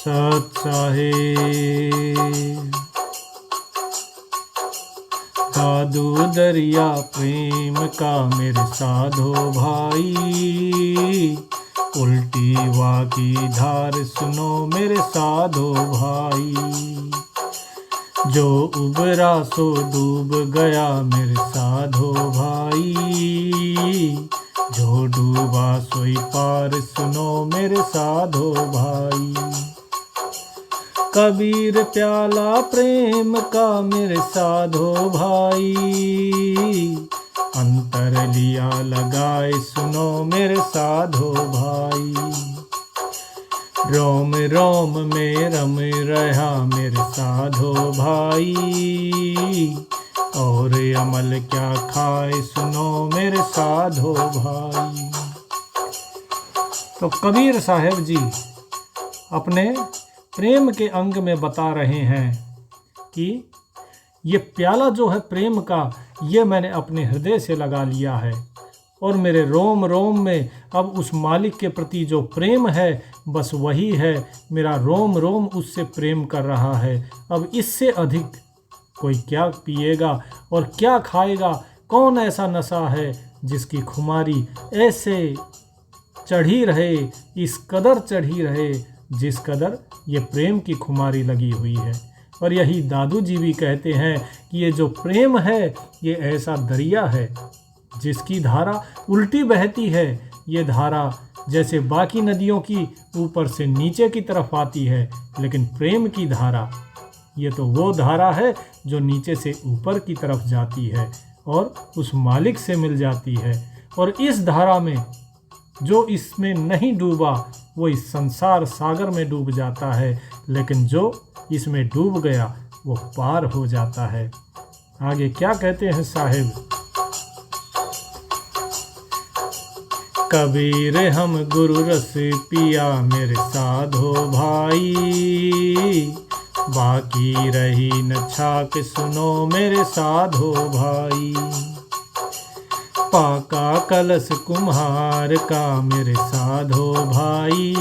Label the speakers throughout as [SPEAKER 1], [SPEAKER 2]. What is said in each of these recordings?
[SPEAKER 1] सत साहेब। दादू दरिया प्रेम का मेरे साधो भाई, उल्टी वाह की धार सुनो मेरे साधो भाई। जो उबरा सो डूब गया मेरे साधो भाई, जो डूबा सोई पार सुनो मेरे साधो भाई। कबीर प्याला प्रेम का मेरे साधो भाई, अंतर लिया लगाए सुनो मेरे साधो भाई। रोम रोम में रम रहा मेरे साधो भाई, और अमल क्या खाए सुनो मेरे साधो भाई। तो कबीर साहब जी अपने प्रेम के अंग में बता रहे हैं कि ये प्याला जो है प्रेम का, ये मैंने अपने हृदय से लगा लिया है, और मेरे रोम रोम में अब उस मालिक के प्रति जो प्रेम है बस वही है। मेरा रोम रोम उससे प्रेम कर रहा है। अब इससे अधिक कोई क्या पिएगा और क्या खाएगा? कौन ऐसा नशा है जिसकी खुमारी ऐसे चढ़ी रहे, इस कदर चढ़ी रहे जिस कदर ये प्रेम की खुमारी लगी हुई है। और यही दादू जी भी कहते हैं कि ये जो प्रेम है ये ऐसा दरिया है जिसकी धारा उल्टी बहती है। ये धारा जैसे बाकी नदियों की ऊपर से नीचे की तरफ आती है, लेकिन प्रेम की धारा ये तो वो धारा है जो नीचे से ऊपर की तरफ जाती है और उस मालिक से मिल जाती है। और इस धारा में जो इसमें नहीं डूबा वो इस संसार सागर में डूब जाता है, लेकिन जो इसमें डूब गया वो पार हो जाता है। आगे क्या कहते हैं साहिब? कबीर हम गुरु रस पिया मेरे साधो भाई, बाकी रही न छाक सुनो मेरे साधो भाई। पाका कलश कुम्हार का मेरे साधो भाई,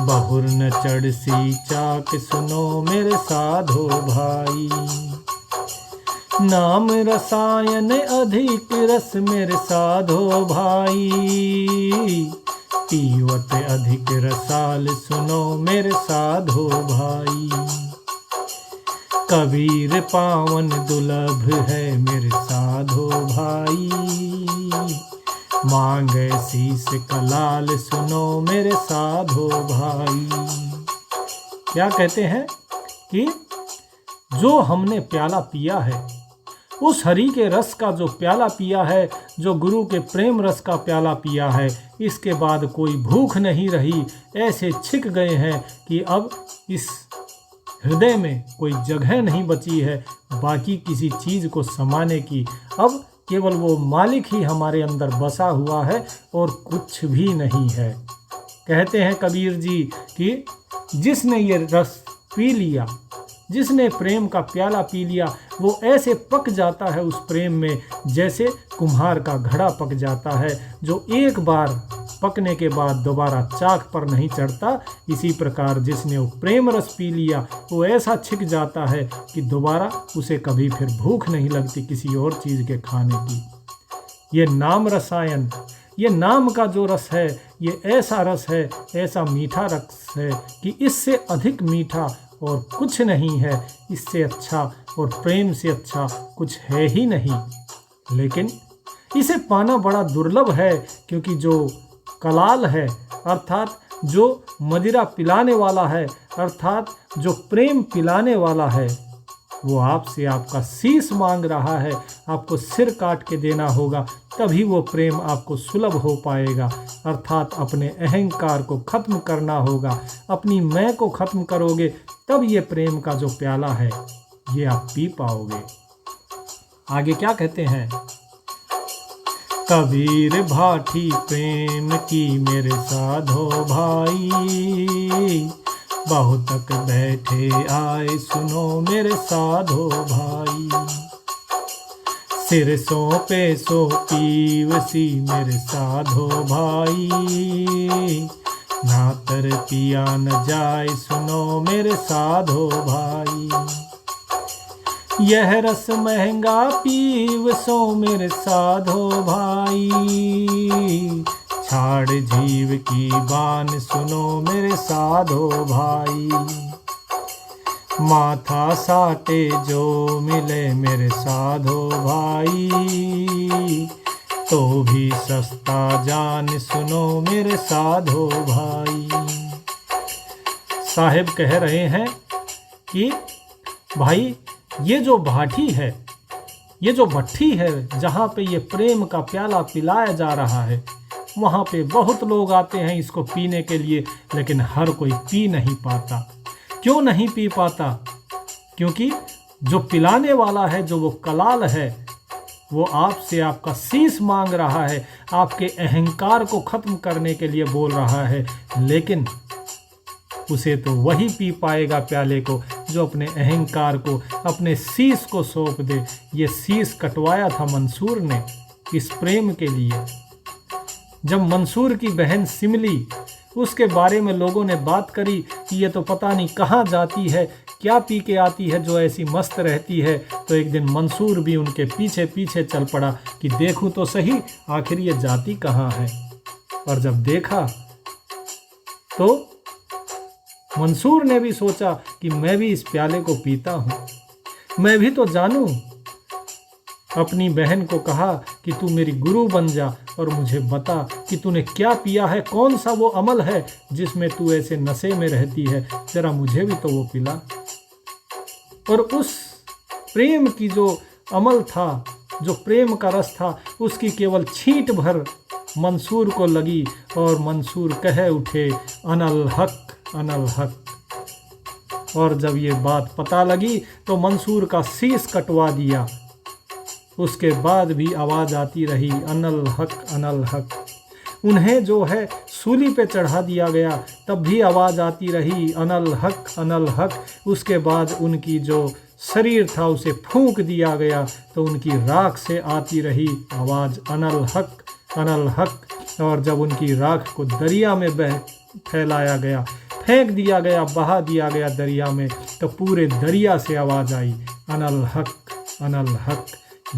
[SPEAKER 1] बहुर न चढ़ सी चाक सुनो मेरे साधो भाई। नाम रसायन अधिक रस मेरे साधो भाई, पीवत अधिक रसाल सुनो मेरे साधो भाई। कबीर पावन दुर्लभ है मेरे साधो भाई, मांगे शीस कलाल सुनो मेरे साधो भाई। क्या कहते हैं कि जो हमने प्याला पिया है, उस हरि के रस का जो प्याला पिया है, जो गुरु के प्रेम रस का प्याला पिया है, इसके बाद कोई भूख नहीं रही। ऐसे छिक गए हैं कि अब इस हृदय में कोई जगह नहीं बची है बाकी किसी चीज़ को समाने की। अब केवल वो मालिक ही हमारे अंदर बसा हुआ है और कुछ भी नहीं है। कहते हैं कबीर जी कि जिसने ये रस पी लिया, जिसने प्रेम का प्याला पी लिया, वो ऐसे पक जाता है उस प्रेम में जैसे कुम्हार का घड़ा पक जाता है, जो एक बार पकने के बाद दोबारा चाक पर नहीं चढ़ता। इसी प्रकार जिसने वो प्रेम रस पी लिया वो ऐसा छिक जाता है कि दोबारा उसे कभी फिर भूख नहीं लगती किसी और चीज़ के खाने की। ये नाम रसायन, ये नाम का जो रस है, ये ऐसा रस है, ऐसा मीठा रस है कि इससे अधिक मीठा और कुछ नहीं है। इससे अच्छा और प्रेम से अच्छा कुछ है ही नहीं। लेकिन इसे पाना बड़ा दुर्लभ है, क्योंकि जो कलाल है अर्थात जो मदिरा पिलाने वाला है, अर्थात जो प्रेम पिलाने वाला है, वो आपसे आपका शीश मांग रहा है। आपको सिर काट के देना होगा, तभी वो प्रेम आपको सुलभ हो पाएगा। अर्थात अपने अहंकार को खत्म करना होगा, अपनी मैं को खत्म करोगे तब ये प्रेम का जो प्याला है ये आप पी पाओगे। आगे क्या कहते हैं? कबीर भाठी प्रेम की मेरे साधो भाई, बहुतक बैठे आए सुनो मेरे साधो भाई। सिर सौंपे सो पीवसी मेरे साधो भाई, ना तर पिया न जाए सुनो मेरे साधो भाई। यह रस महंगा पीव सो मेरे साधो भाई। छाड़ जीव की बान सुनो मेरे साधो भाई। माथा साटे जो मिले मेरे साधो भाई। तो भी सस्ता जान सुनो मेरे साधो भाई। साहिब कह रहे हैं कि भाई ये जो भाटी है, ये जो भट्ठी है जहाँ पे ये प्रेम का प्याला पिलाया जा रहा है, वहाँ पे बहुत लोग आते हैं इसको पीने के लिए, लेकिन हर कोई पी नहीं पाता। क्यों नहीं पी पाता? क्योंकि जो पिलाने वाला है, जो वो कलाल है, वो आपसे आपका शीश मांग रहा है, आपके अहंकार को खत्म करने के लिए बोल रहा है, लेकिन उसे तो वही पी पाएगा प्याले को जो अपने अहंकार को, अपने शीश को सौंप दे। ये शीश कटवाया था मंसूर ने इस प्रेम के लिए। जब मंसूर की बहन सिमली, उसके बारे में लोगों ने बात करी कि ये तो पता नहीं कहाँ जाती है, क्या पी के आती है जो ऐसी मस्त रहती है, तो एक दिन मंसूर भी उनके पीछे पीछे चल पड़ा कि देखूं तो सही आखिर ये जाती कहाँ है। और जब देखा तो मंसूर ने भी सोचा कि मैं भी इस प्याले को पीता हूँ, मैं भी तो जानूं। अपनी बहन को कहा कि तू मेरी गुरु बन जा और मुझे बता कि तूने क्या पिया है, कौन सा वो अमल है जिसमें तू ऐसे नशे में रहती है, जरा मुझे भी तो वो पिला। और उस प्रेम की जो अमल था, जो प्रेम का रस था, उसकी केवल छींट भर मंसूर को लगी और मंसूर कह उठे अनल हक अनल हक। और जब ये बात पता लगी तो मंसूर का शीश कटवा दिया। उसके बाद भी आवाज़ आती रही अनल हक अनल हक। उन्हें जो है सूली पे चढ़ा दिया गया, तब भी आवाज़ आती रही अनल हक अनल हक। उसके बाद उनकी जो शरीर था उसे फूंक दिया गया तो उनकी राख से आती रही आवाज़ अनल हक अनल हक। और जब उनकी राख को दरिया में फैलाया गया, फेंक दिया गया, बहा दिया गया दरिया में, तो पूरे दरिया से आवाज़ आई अनल हक अनल हक।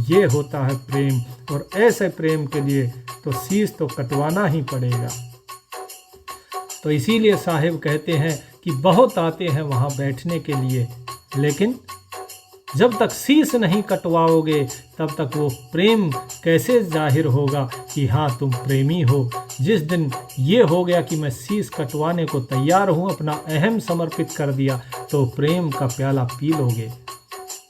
[SPEAKER 1] ये होता है प्रेम, और ऐसे प्रेम के लिए तो शीश तो कटवाना ही पड़ेगा। तो इसीलिए साहिब कहते हैं कि बहुत आते हैं वहाँ बैठने के लिए, लेकिन जब तक शीश नहीं कटवाओगे तब तक वो प्रेम कैसे जाहिर होगा कि हाँ तुम प्रेमी हो। जिस दिन ये हो गया कि मैं शीश कटवाने को तैयार हूँ, अपना अहम समर्पित कर दिया, तो प्रेम का प्याला पी लोगे।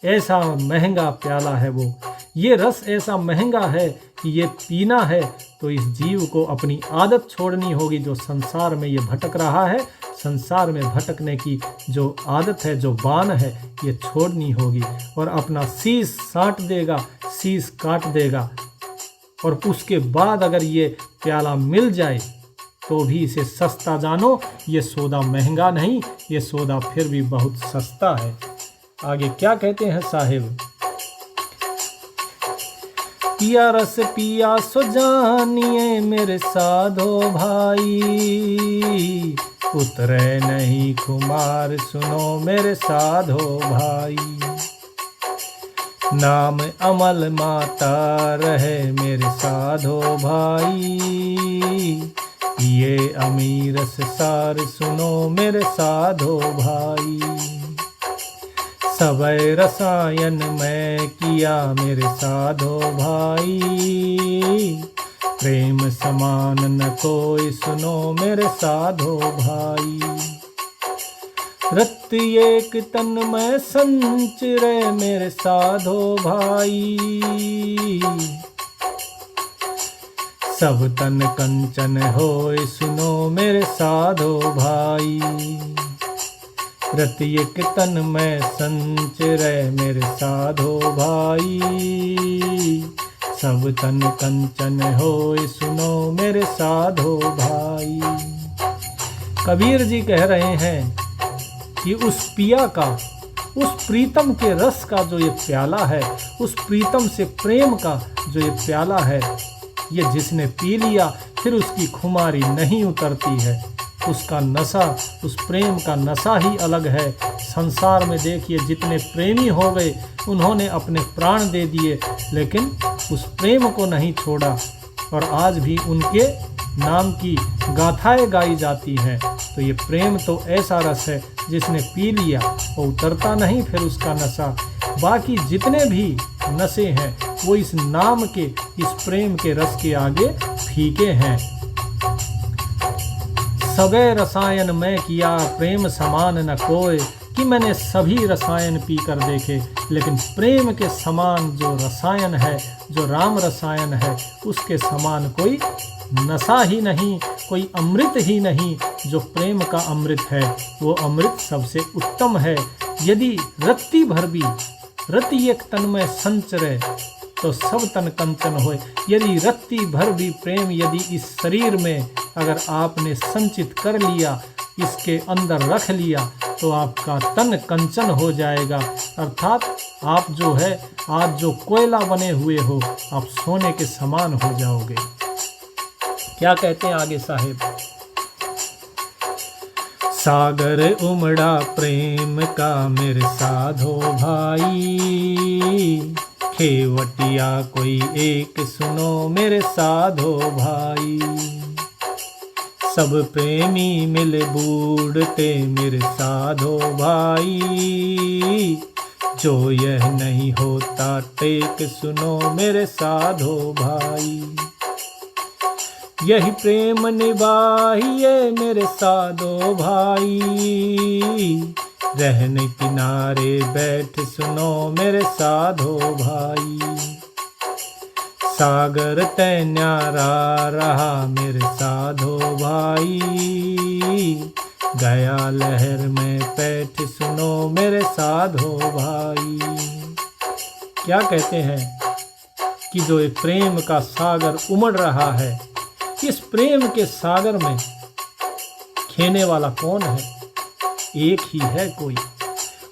[SPEAKER 1] ऐसा महंगा प्याला है वो, ये रस ऐसा महंगा है कि ये पीना है तो इस जीव को अपनी आदत छोड़नी होगी। जो संसार में ये भटक रहा है, संसार में भटकने की जो आदत है, जो बान है, ये छोड़नी होगी। और अपना शीश साट देगा, शीश काट देगा, और उसके बाद अगर ये प्याला मिल जाए तो भी इसे सस्ता जानो। ये सौदा महंगा नहीं, ये सौदा फिर भी बहुत सस्ता है। आगे क्या कहते हैं साहिब? पिया रस पिया सो जानिए मेरे साधो भाई। उतरे नहीं खुमार सुनो मेरे साधो भाई। नाम अमल माता रहे मेरे साधो भाई। ये अमीर से सार सुनो मेरे साधो भाई। सबय रसायन में किया मेरे साधो भाई। प्रेम समान न कोई सुनो मेरे साधो भाई। रत एक तन में संचरे मेरे साधो भाई। सब तन कंचन होए सुनो मेरे साधो भाई। रत एक तन में संचरे मेरे साधो भाई। सब तन कंचन होए सुनो मेरे साधो भाई। कबीर जी कह रहे हैं कि उस पिया का, उस प्रीतम के रस का जो ये प्याला है, उस प्रीतम से प्रेम का जो ये प्याला है, ये जिसने पी लिया फिर उसकी खुमारी नहीं उतरती है। उसका नशा, उस प्रेम का नशा ही अलग है। संसार में देखिए जितने प्रेमी हो गए उन्होंने अपने प्राण दे दिए, लेकिन उस प्रेम को नहीं छोड़ा और आज भी उनके नाम की गाथाएं गाई जाती हैं। तो ये प्रेम तो ऐसा रस है जिसने पी लिया वो उतरता नहीं फिर उसका नशा। बाकी जितने भी नशे हैं वो इस नाम के, इस प्रेम के रस के आगे फीके हैं। सबे रसायन मैं किया प्रेम समान न कोय, कि मैंने सभी रसायन पी कर देखे, लेकिन प्रेम के समान जो रसायन है, जो राम रसायन है, उसके समान कोई नशा ही नहीं, कोई अमृत ही नहीं। जो प्रेम का अमृत है वो अमृत सबसे उत्तम है। यदि रत्ती भर भी रति एक तन में संचरे तो सब तन कंचन होए। यदि रत्ती भर भी प्रेम यदि इस शरीर में अगर आपने संचित कर लिया, इसके अंदर रख लिया, तो आपका तन कंचन हो जाएगा। अर्थात आप जो है आज जो कोयला बने हुए हो, आप सोने के समान हो जाओगे। क्या कहते हैं आगे साहेब? सागर उमड़ा प्रेम का मेरे साधो भाई, खेवटिया कोई एक सुनो मेरे साधो भाई। सब प्रेमी मिल बूढ़ते मेरे साधो भाई, जो यह नहीं होता टेक सुनो मेरे साधो भाई। यही प्रेम निभाइए मेरे साधो भाई, रहने किनारे बैठ सुनो मेरे साधो भाई। सागर तय न्यारा रहा मेरे साधो भाई, गया लहर में बैठ सुनो मेरे साधो भाई। क्या कहते हैं कि जो एक प्रेम का सागर उमड़ रहा है, इस प्रेम के सागर में खेने वाला कौन है? एक ही है कोई।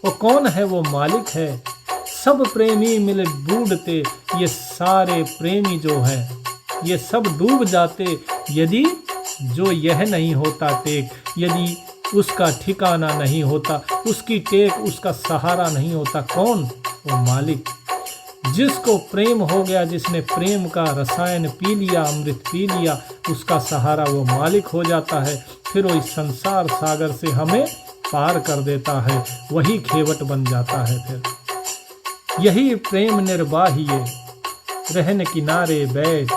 [SPEAKER 1] वो कौन है? वो मालिक है। सब प्रेमी मिले बूढ़ते, ये सारे प्रेमी जो हैं ये सब डूब जाते यदि जो यह नहीं होता टेक, यदि उसका ठिकाना नहीं होता, उसकी टेक, उसका सहारा नहीं होता। कौन? वो मालिक। जिसको प्रेम हो गया, जिसने प्रेम का रसायन पी लिया, अमृत पी लिया, उसका सहारा वो मालिक हो जाता है। फिर वो इस संसार सागर से हमें पार कर देता है, वही खेवट बन जाता है। फिर यही प्रेम निर्वाहिए रहन किनारे बैठ,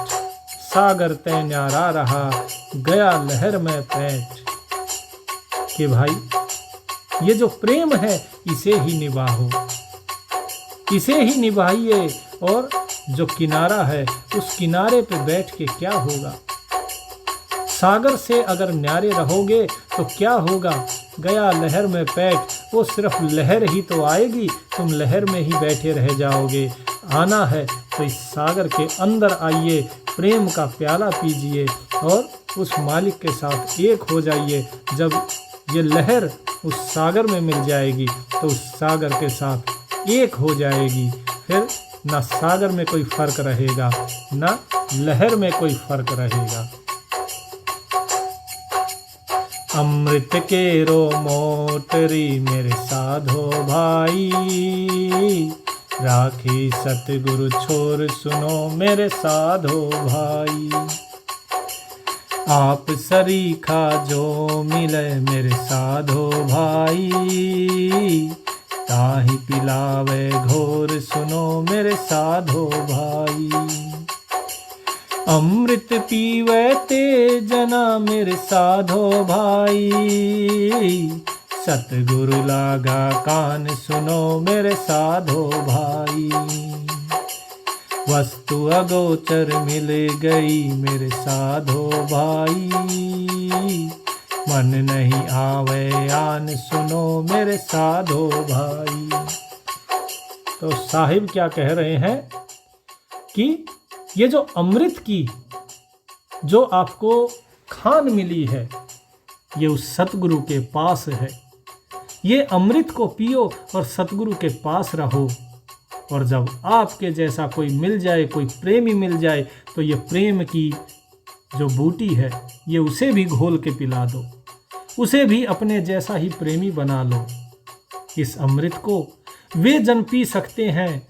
[SPEAKER 1] सागर तय न्यारा रहा गया लहर में पैठ। कि भाई ये जो प्रेम है इसे ही निभाओ, इसे ही निभाइए। और जो किनारा है उस किनारे पे बैठ के क्या होगा? सागर से अगर न्यारे रहोगे तो क्या होगा? गया लहर में पैठ, वो सिर्फ लहर ही तो आएगी, तुम लहर में ही बैठे रह जाओगे। आना है तो इस सागर के अंदर आइए, प्रेम का प्याला पीजिए और उस मालिक के साथ एक हो जाइए। जब ये लहर उस सागर में मिल जाएगी तो उस सागर के साथ एक हो जाएगी। फिर ना सागर में कोई फर्क रहेगा, ना लहर में कोई फर्क रहेगा। अमृत के रो मोटरी मेरे साधो भाई, राखी सतगुरु छोर सुनो मेरे साधो भाई। आप सरीखा जो मिले मेरे साधो भाई, ताहि पिलावे घोर सुनो मेरे साधो भाई। अमृत पीवे ते जना मेरे साधो भाई, सतगुरु लागा कान सुनो मेरे साधो भाई। वस्तु अगोचर मिल गई मेरे साधो भाई, मन नहीं आवे आन सुनो मेरे साधो भाई। तो साहिब क्या कह रहे हैं कि ये जो अमृत की जो आपको खान मिली है ये उस सतगुरु के पास है। ये अमृत को पियो और सतगुरु के पास रहो। और जब आपके जैसा कोई मिल जाए, कोई प्रेमी मिल जाए, तो ये प्रेम की जो बूटी है ये उसे भी घोल के पिला दो। उसे भी अपने जैसा ही प्रेमी बना लो। इस अमृत को वे जन पी सकते हैं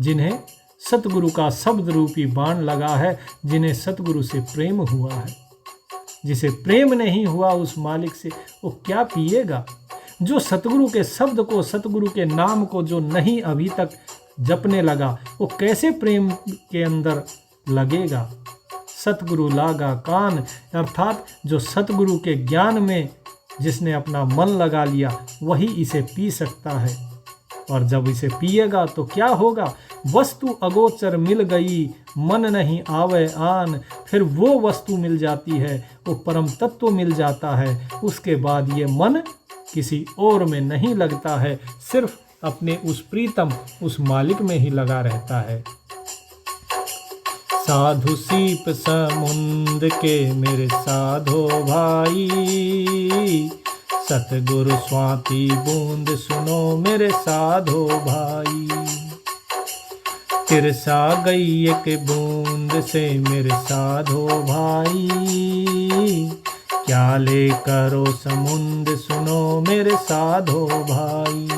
[SPEAKER 1] जिन्हें सतगुरु का शब्द रूपी बाण लगा है, जिन्हें सतगुरु से प्रेम हुआ है। जिसे प्रेम नहीं हुआ उस मालिक से, वो क्या पिएगा? जो सतगुरु के शब्द को, सतगुरु के नाम को जो नहीं अभी तक जपने लगा, वो कैसे प्रेम के अंदर लगेगा? सतगुरु लागा कान, अर्थात जो सतगुरु के ज्ञान में जिसने अपना मन लगा लिया, वही इसे पी सकता है। और जब इसे पिएगा तो क्या होगा? वस्तु अगोचर मिल गई, मन नहीं आवे आन। फिर वो वस्तु मिल जाती है, वो परम तत्व मिल जाता है। उसके बाद ये मन किसी और में नहीं लगता है, सिर्फ अपने उस प्रीतम, उस मालिक में ही लगा रहता है। साधु सीप समुंद के मेरे साधो भाई, सतगुरु स्वाति बूंद सुनो मेरे साधो भाई। तिरसा गई एक बूंद से मेरे साधो भाई, क्या ले करो समुंद सुनो मेरे साधो भाई।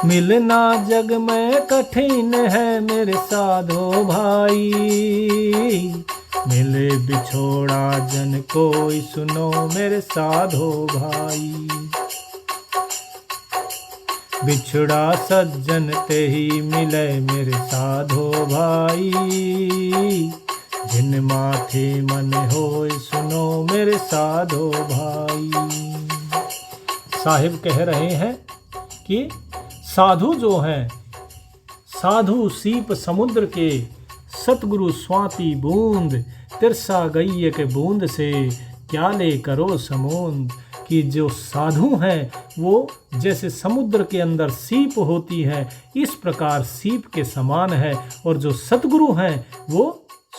[SPEAKER 1] मिलना जग में कठिन है मेरे साधो भाई, मिले बिछोड़ा जन कोई सुनो मेरे साधो भाई। बिछड़ा सज्जन ते ही मिले मेरे साधो भाई, जिन माथे मन होए सुनो मेरे साधो भाई। साहिब कह रहे हैं कि साधु जो हैं, साधु सीप समुद्र के, सतगुरु स्वाति बूंद, तिरसा गई एक बूंद से क्या ले करो समूंद। कि जो साधु हैं वो जैसे समुद्र के अंदर सीप होती है, इस प्रकार सीप के समान है। और जो सतगुरु हैं वो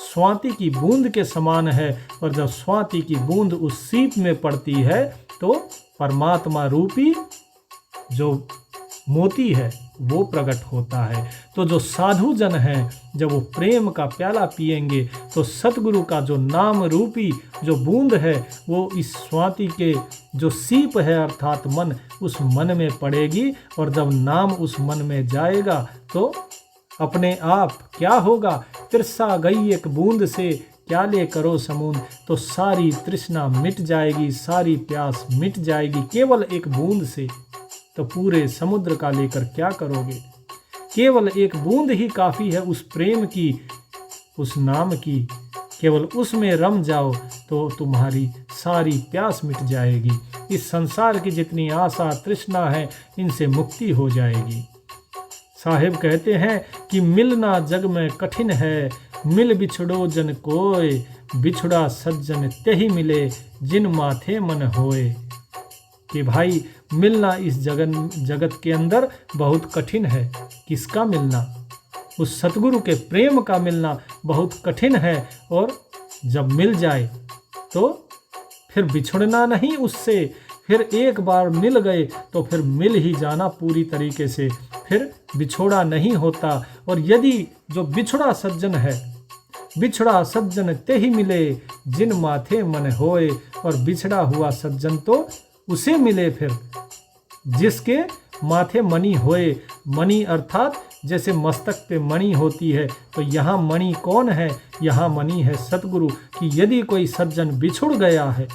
[SPEAKER 1] स्वाति की बूंद के समान है। और जब स्वाति की बूंद उस सीप में पड़ती है तो परमात्मा रूपी जो मोती है वो प्रकट होता है। तो जो साधु जन हैं, जब वो प्रेम का प्याला पिएंगे तो सतगुरु का जो नाम रूपी जो बूंद है वो इस स्वाति के जो सीप है अर्थात मन, उस मन में पड़ेगी। और जब नाम उस मन में जाएगा तो अपने आप क्या होगा? तिरसा गई एक बूंद से क्या ले करो समूंद। तो सारी तृष्णा मिट जाएगी, सारी प्यास मिट जाएगी केवल एक बूंद से। तो पूरे समुद्र का लेकर क्या करोगे? केवल एक बूंद ही काफ़ी है उस प्रेम की, उस नाम की। केवल उसमें रम जाओ तो तुम्हारी सारी प्यास मिट जाएगी। इस संसार की जितनी आशा तृष्णा है, इनसे मुक्ति हो जाएगी। साहिब कहते हैं कि मिलना जग में कठिन है, मिल बिछड़ो जन कोय, बिछड़ा सज्जन तेहि मिले, जिन माथे मन होए। कि भाई मिलना इस जगत के अंदर बहुत कठिन है। किसका मिलना? उस सतगुरु के प्रेम का मिलना बहुत कठिन है। और जब मिल जाए तो फिर बिछड़ना नहीं उससे। फिर एक बार मिल गए तो फिर मिल ही जाना पूरी तरीके से, फिर बिछोड़ा नहीं होता। और यदि जो बिछड़ा सज्जन है, बिछड़ा सज्जन तेहि मिले, जिन माथे मन होए। और बिछड़ा हुआ सज्जन तो उसे मिले फिर जिसके माथे मणि होए। मणि अर्थात जैसे मस्तक पे मणि होती है, तो यहाँ मणि कौन है? यहाँ मणि है सतगुरु। कि यदि कोई सज्जन बिछुड़ गया है,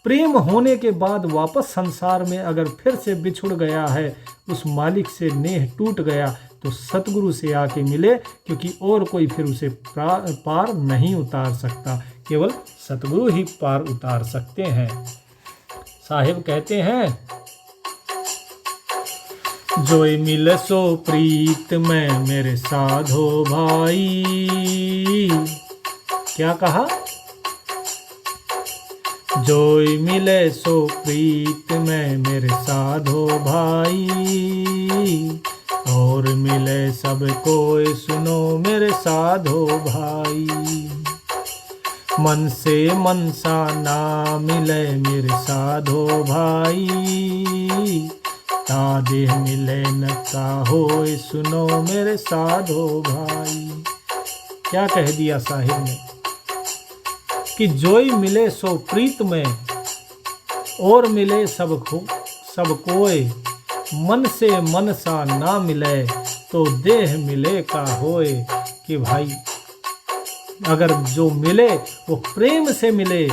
[SPEAKER 1] प्रेम होने के बाद वापस संसार में अगर फिर से बिछुड़ गया है, उस मालिक से नेह टूट गया, तो सतगुरु से आके मिले, क्योंकि और कोई फिर उसे पार नहीं उतार सकता। केवल सतगुरु ही पार उतार सकते हैं। साहिब कहते हैं, जोई मिल सो प्रीत में मेरे साधो भाई। क्या कहा? जोई मिले सो प्रीत में मेरे साधो भाई, और मिले सब कोई सुनो मेरे साधो भाई। मन से मनसा ना मिले मेरे साधो भाई, ता देह मिले न होए सुनो मेरे साधो भाई। क्या कह दिया साहिब ने कि जोई मिले सो प्रीत में, और मिले सब कोय, मन से मन सा ना मिले तो देह मिले का होए। कि भाई अगर जो मिले वो प्रेम से मिले,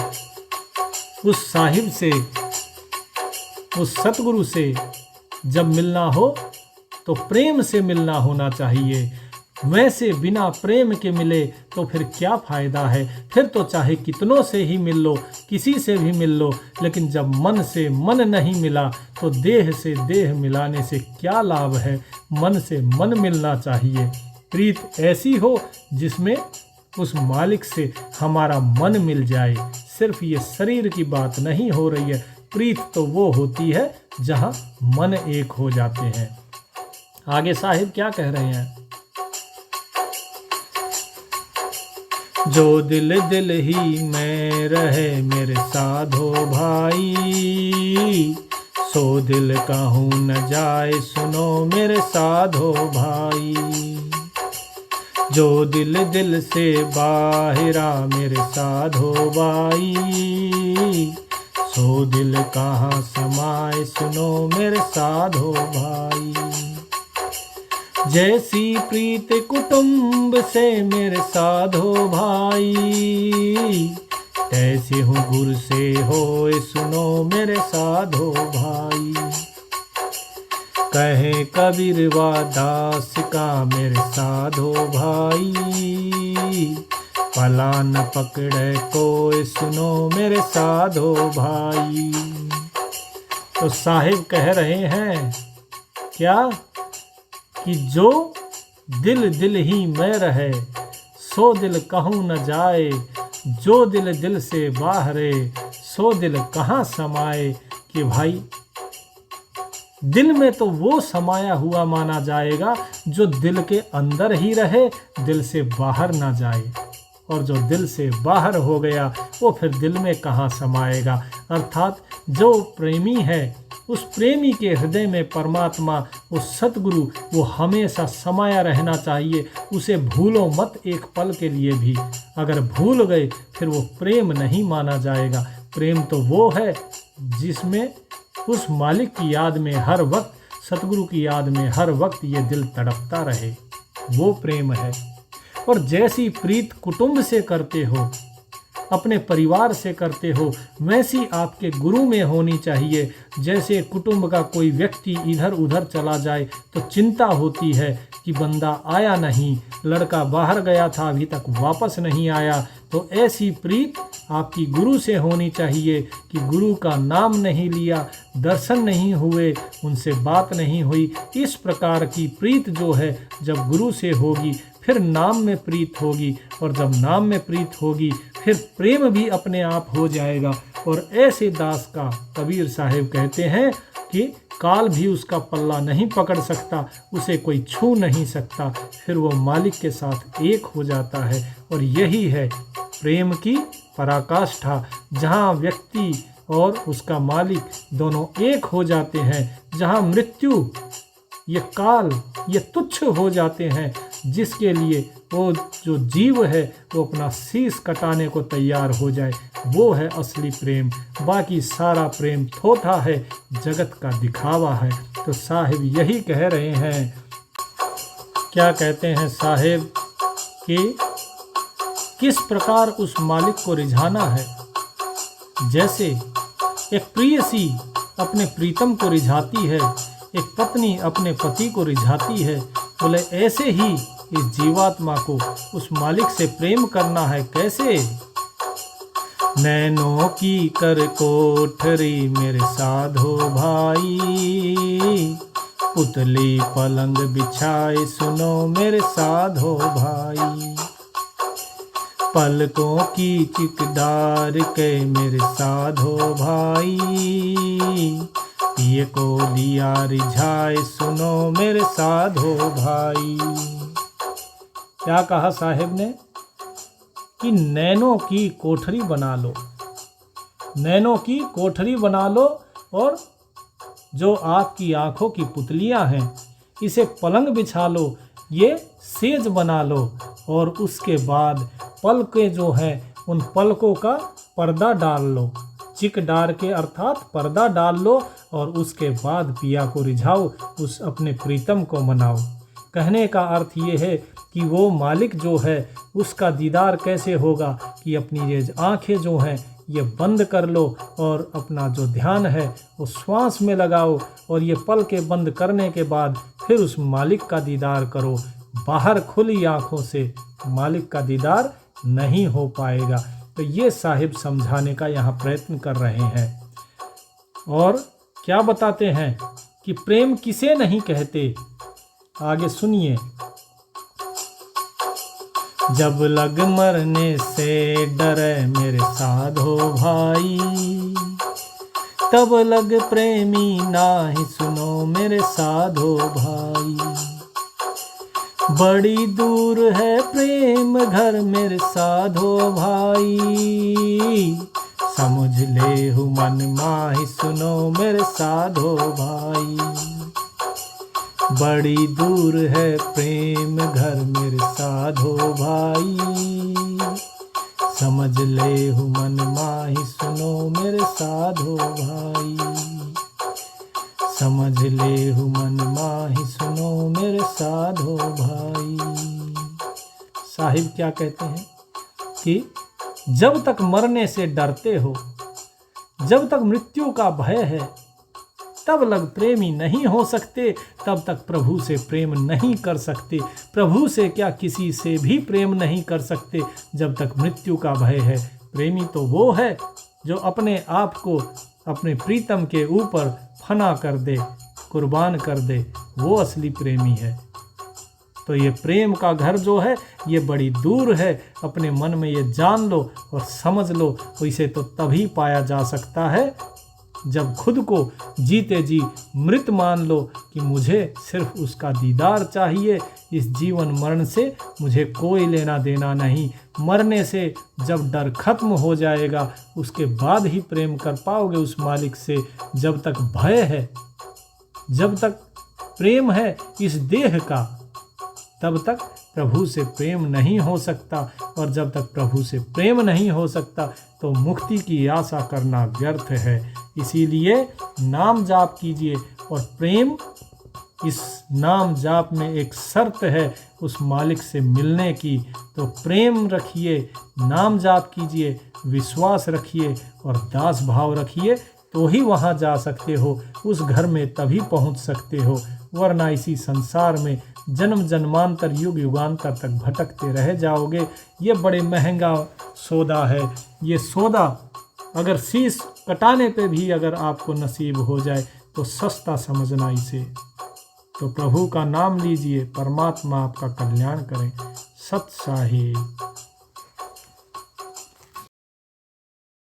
[SPEAKER 1] उस साहिब से, उस सतगुरु से जब मिलना हो तो प्रेम से मिलना होना चाहिए। वैसे बिना प्रेम के मिले तो फिर क्या फ़ायदा है। फिर तो चाहे कितनों से ही मिल लो, किसी से भी मिल लो, लेकिन जब मन से मन नहीं मिला तो देह से देह मिलाने से क्या लाभ है। मन से मन मिलना चाहिए। प्रीत ऐसी हो जिसमें उस मालिक से हमारा मन मिल जाए। सिर्फ ये शरीर की बात नहीं हो रही है। प्रीत तो वो होती है जहाँ मन एक हो जाते हैं। आगे साहिब क्या कह रहे हैं? जो दिल दिल ही में रहे मेरे साधो भाई, सो दिल कहूँ न जाए सुनो मेरे साधो भाई। जो दिल दिल से बाहिरा मेरे साधो भाई, सो दिल कहाँ समाए सुनो मेरे साधो भाई। जैसी प्रीत कुटुंब से मेरे साधो भाई, ऐसे हूँ गुरु से होए सुनो मेरे साधो भाई। कहे कबीर वा दास का मेरे साधो भाई, पला न पकड़े कोई सुनो मेरे साधो भाई। तो साहिब कह रहे हैं क्या कि जो दिल दिल ही में रहे सो दिल कहूँ न जाए, जो दिल दिल से बाहरे सो दिल कहाँ समाए। कि भाई दिल में तो वो समाया हुआ माना जाएगा जो दिल के अंदर ही रहे, दिल से बाहर ना जाए। और जो दिल से बाहर हो गया वो फिर दिल में कहाँ समाएगा। अर्थात जो प्रेमी है उस प्रेमी के हृदय में परमात्मा, वो सतगुरु, वो हमेशा समाया रहना चाहिए। उसे भूलो मत एक पल के लिए भी। अगर भूल गए फिर वो प्रेम नहीं माना जाएगा। प्रेम तो वो है जिसमें उस मालिक की याद में हर वक्त, सतगुरु की याद में हर वक्त ये दिल तड़पता रहे, वो प्रेम है। और जैसी प्रीत कुटुंब से करते हो, अपने परिवार से करते हो, वैसी आपके गुरु में होनी चाहिए। जैसे कुटुंब का कोई व्यक्ति इधर उधर चला जाए तो चिंता होती है कि बंदा आया नहीं, लड़का बाहर गया था अभी तक वापस नहीं आया। तो ऐसी प्रीत आपकी गुरु से होनी चाहिए कि गुरु का नाम नहीं लिया, दर्शन नहीं हुए, उनसे बात नहीं हुई। इस प्रकार की प्रीत जो है जब गुरु से होगी फिर नाम में प्रीत होगी, और जब नाम में प्रीत होगी फिर प्रेम भी अपने आप हो जाएगा। और ऐसे दास का कबीर साहिब कहते हैं कि काल भी उसका पल्ला नहीं पकड़ सकता, उसे कोई छू नहीं सकता, फिर वो मालिक के साथ एक हो जाता है। और यही है प्रेम की पराकाष्ठा, जहाँ व्यक्ति और उसका मालिक दोनों एक हो जाते हैं, जहाँ मृत्यु, ये काल, ये तुच्छ हो जाते हैं, जिसके लिए वो जो जीव है वो अपना शीश कटाने को तैयार हो जाए, वो है असली प्रेम। बाकी सारा प्रेम थोथा है, जगत का दिखावा है। तो साहिब यही कह रहे हैं। क्या कहते हैं साहिब कि किस प्रकार उस मालिक को रिझाना है। जैसे एक प्रेयसी अपने प्रीतम को रिझाती है, एक पत्नी अपने पति को रिझाती है, बोले ऐसे ही इस जीवात्मा को उस मालिक से प्रेम करना है। कैसे? नैनों की कर कोठरी मेरे साधो भाई, पुतली पलंग बिछाए सुनो मेरे साधो भाई। पलकों की चिकदार के मेरे साधो भाई, ये को लिया रिझाए सुनो मेरे साधो भाई। क्या कहा साहिब ने कि नैनों की कोठरी बना लो, नैनों की कोठरी बना लो, और जो आपकी आंखों की पुतलियां हैं इसे पलंग बिछा लो, ये सेज बना लो, और उसके बाद पलकें जो हैं उन पलकों का पर्दा डाल लो। चिक डार के अर्थात पर्दा डाल लो और उसके बाद पिया को रिझाओ, उस अपने प्रीतम को मनाओ। कहने का अर्थ ये है कि वो मालिक जो है उसका दीदार कैसे होगा कि अपनी ये आँखें जो हैं ये बंद कर लो और अपना जो ध्यान है वो श्वास में लगाओ और ये पल के बंद करने के बाद फिर उस मालिक का दीदार करो। बाहर खुली आँखों से मालिक का दीदार नहीं हो पाएगा। तो ये साहिब समझाने का यहाँ प्रयत्न कर रहे हैं। और क्या बताते हैं कि प्रेम किसे नहीं कहते, आगे सुनिए। जब लग मरने से डरे मेरे साधो भाई, तब लग प्रेमी नाही सुनो मेरे साधो भाई। बड़ी दूर है प्रेम घर मेरे साधो भाई, समझ ले हूँ मन माही सुनो मेरे साधो भाई। बड़ी दूर है प्रेम घर मेरे साधो भाई, समझ ले हूँ मन माही सुनो मेरे साधो भाई। समझ ले हूँ मन माही सुनो मेरे साधो भाई। साहिब क्या कहते हैं कि जब तक मरने से डरते हो, जब तक मृत्यु का भय है, तब लग प्रेमी नहीं हो सकते, तब तक प्रभु से प्रेम नहीं कर सकते। प्रभु से क्या किसी से भी प्रेम नहीं कर सकते जब तक मृत्यु का भय है। प्रेमी तो वो है जो अपने आप को अपने प्रीतम के ऊपर फना कर दे, कुर्बान कर दे, वो असली प्रेमी है। तो ये प्रेम का घर जो है ये बड़ी दूर है। अपने मन में ये जान लो और समझ लो। इसे तो तभी पाया जा सकता है जब खुद को जीते जी मृत मान लो कि मुझे सिर्फ उसका दीदार चाहिए, इस जीवन मरण से मुझे कोई लेना देना नहीं। मरने से जब डर खत्म हो जाएगा उसके बाद ही प्रेम कर पाओगे उस मालिक से। जब तक भय है, जब तक प्रेम है इस देह का, तब तक प्रभु से प्रेम नहीं हो सकता। और जब तक प्रभु से प्रेम नहीं हो सकता तो मुक्ति की आशा करना व्यर्थ है। इसीलिए नाम जाप कीजिए। और प्रेम, इस नाम जाप में एक शर्त है उस मालिक से मिलने की। तो प्रेम रखिए, नाम जाप कीजिए, विश्वास रखिए और दास भाव रखिए, तो ही वहाँ जा सकते हो, उस घर में तभी पहुँच सकते हो। वरना इसी संसार में जन्म जन्मांतर युग युगांतर तक भटकते रह जाओगे। ये बड़े महंगा सौदा है। ये सौदा अगर शीश कटाने पे भी अगर आपको नसीब हो जाए तो सस्ता समझना इसे। तो प्रभु का नाम लीजिए, परमात्मा आपका कल्याण करें। सत साहिब।